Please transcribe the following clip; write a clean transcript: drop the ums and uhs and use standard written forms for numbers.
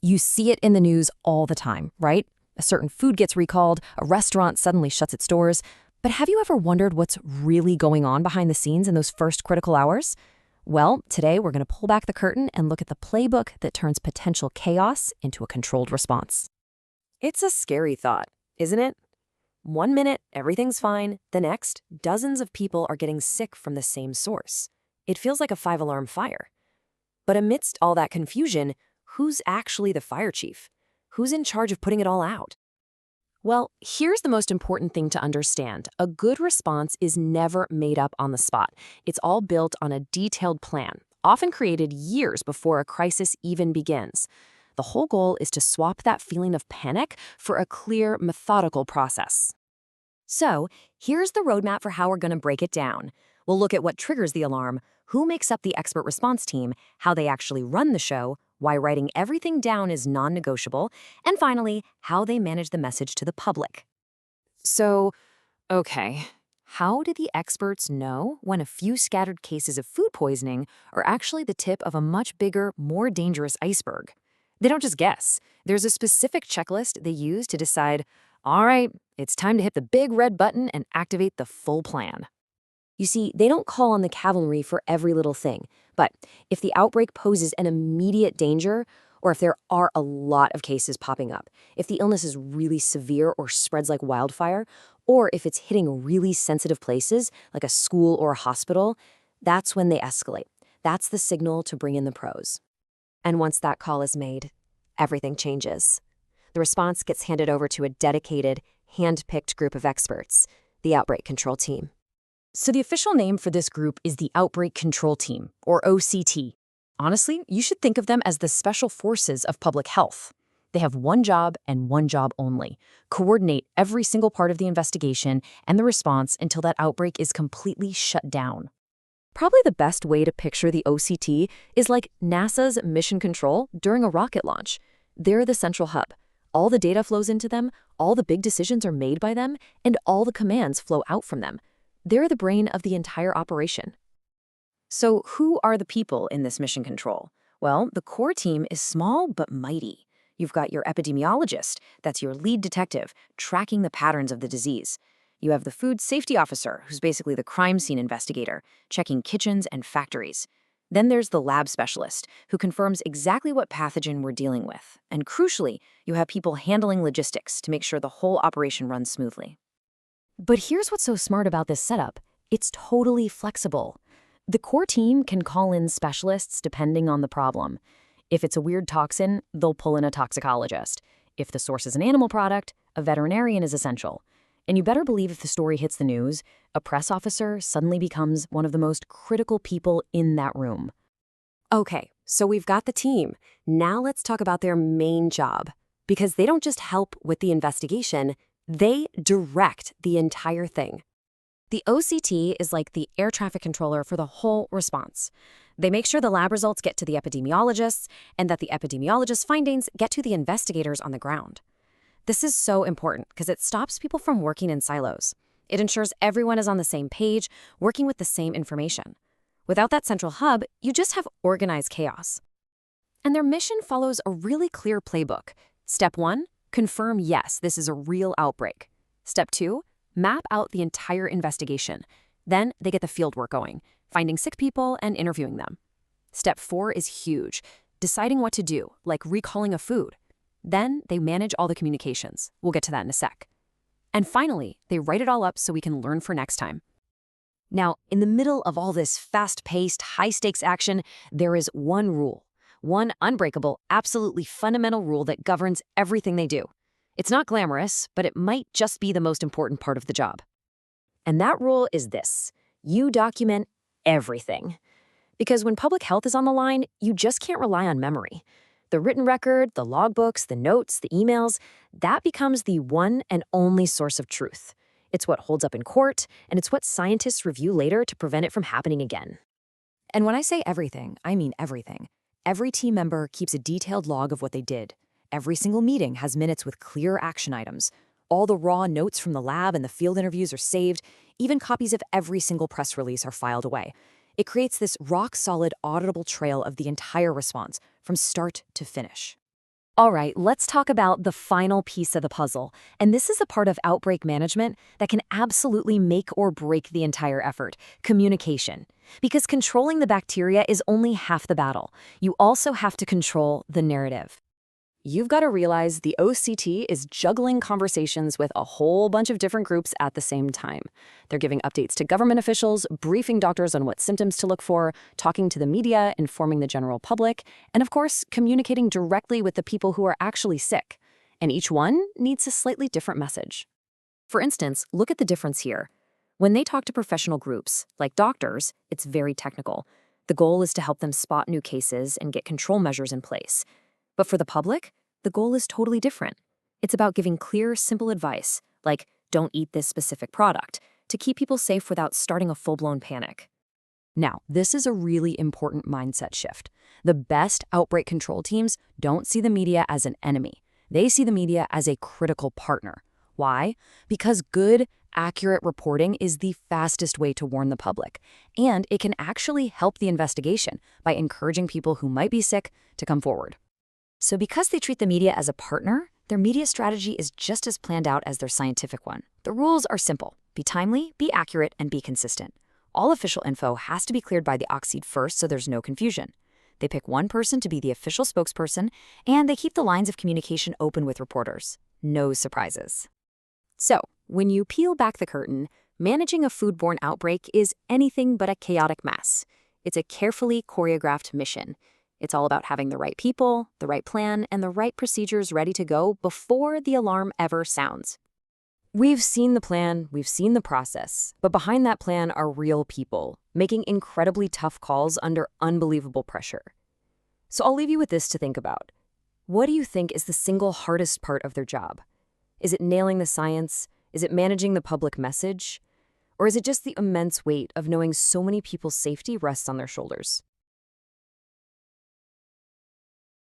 You see it in the news all the time, right? A certain food gets recalled, a restaurant suddenly shuts its doors. But have you ever wondered what's really going on behind the scenes in those first critical hours? Well, today we're going to pull back the curtain and look at the playbook that turns potential chaos into a controlled response. It's a scary thought, isn't it? One minute, everything's fine. The next, dozens of people are getting sick from the same source. It feels like a five-alarm fire. But amidst all that confusion, who's actually the fire chief? Who's in charge of putting it all out? Well, here's the most important thing to understand. A good response is never made up on the spot. It's all built on a detailed plan, often created years before a crisis even begins. The whole goal is to swap that feeling of panic for a clear, methodical process. So, here's the roadmap for how we're going to break it down. We'll look at what triggers the alarm, who makes up the expert response team, how they actually run the show, why writing everything down is non-negotiable, and finally, how they manage the message to the public. So, okay, how do the experts know when a few scattered cases of food poisoning are actually the tip of a much bigger, more dangerous iceberg? They don't just guess. There's a specific checklist they use to decide, all right, it's time to hit the big red button and activate the full plan. You see, they don't call on the cavalry for every little thing, but if the outbreak poses an immediate danger, or if there are a lot of cases popping up, if the illness is really severe or spreads like wildfire, or if it's hitting really sensitive places like a school or a hospital, that's when they escalate. That's the signal to bring in the pros. And once that call is made, everything changes. The response gets handed over to a dedicated, hand-picked group of experts, the Outbreak Control Team. So the official name for this group is the Outbreak Control Team, or OCT. Honestly, you should think of them as the special forces of public health. They have one job and one job only: coordinate every single part of the investigation and the response until that outbreak is completely shut down. Probably the best way to picture the OCT is like NASA's mission control during a rocket launch. They're the central hub. All the data flows into them, all the big decisions are made by them, and all the commands flow out from them. They're the brain of the entire operation. So who are the people in this mission control? Well, the core team is small but mighty. You've got your epidemiologist, that's your lead detective, tracking the patterns of the disease. You have the food safety officer, who's basically the crime scene investigator, checking kitchens and factories. Then there's the lab specialist, who confirms exactly what pathogen we're dealing with. And crucially, you have people handling logistics to make sure the whole operation runs smoothly. But here's what's so smart about this setup. It's totally flexible. The core team can call in specialists depending on the problem. If it's a weird toxin, they'll pull in a toxicologist. If the source is an animal product, a veterinarian is essential. And you better believe if the story hits the news, a press officer suddenly becomes one of the most critical people in that room. Okay, so we've got the team. Now let's talk about their main job. Because they don't just help with the investigation, they direct the entire thing. The OCT is like the air traffic controller for the whole response. They make sure the lab results get to the epidemiologists and that the epidemiologists' findings get to the investigators on the ground. This is so important because it stops people from working in silos. It ensures everyone is on the same page, working with the same information. Without that central hub, you just have organized chaos. And their mission follows a really clear playbook. Step 1, confirm yes, this is a real outbreak. Step 2, map out the entire investigation. Then they get the field work going, finding sick people and interviewing them. Step 4 is huge, deciding what to do, like recalling a food. Then they manage all the communications. We'll get to that in a sec. And finally, they write it all up so we can learn for next time. Now, in the middle of all this fast-paced, high-stakes action, there is one rule. One unbreakable, absolutely fundamental rule that governs everything they do. It's not glamorous, but it might just be the most important part of the job. And that rule is this: you document everything. Because when public health is on the line, you just can't rely on memory. The written record, the logbooks, the notes, the emails, that becomes the one and only source of truth. It's what holds up in court, and it's what scientists review later to prevent it from happening again. And when I say everything, I mean everything. Every team member keeps a detailed log of what they did. Every single meeting has minutes with clear action items. All the raw notes from the lab and the field interviews are saved. Even copies of every single press release are filed away. It creates this rock-solid, auditable trail of the entire response, from start to finish. All right, let's talk about the final piece of the puzzle. And this is a part of outbreak management that can absolutely make or break the entire effort: communication. Because controlling the bacteria is only half the battle. You also have to control the narrative. You've got to realize the OCT is juggling conversations with a whole bunch of different groups at the same time. They're giving updates to government officials, briefing doctors on what symptoms to look for, talking to the media, informing the general public, and of course, communicating directly with the people who are actually sick. And each one needs a slightly different message. For instance, look at the difference here. When they talk to professional groups, like doctors, it's very technical. The goal is to help them spot new cases and get control measures in place. But for the public, the goal is totally different. It's about giving clear, simple advice, like don't eat this specific product, to keep people safe without starting a full-blown panic. Now, this is a really important mindset shift. The best outbreak control teams don't see the media as an enemy. They see the media as a critical partner. Why? Because good, accurate reporting is the fastest way to warn the public, and it can actually help the investigation by encouraging people who might be sick to come forward. So because they treat the media as a partner, their media strategy is just as planned out as their scientific one. The rules are simple: be timely, be accurate, and be consistent. All official info has to be cleared by the OCT first so there's no confusion. They pick one person to be the official spokesperson, and they keep the lines of communication open with reporters. No surprises. So, when you peel back the curtain, managing a foodborne outbreak is anything but a chaotic mess. It's a carefully choreographed mission. It's all about having the right people, the right plan, and the right procedures ready to go before the alarm ever sounds. We've seen the plan, we've seen the process, but behind that plan are real people, making incredibly tough calls under unbelievable pressure. So I'll leave you with this to think about. What do you think is the single hardest part of their job? Is it nailing the science? Is it managing the public message? Or is it just the immense weight of knowing so many people's safety rests on their shoulders?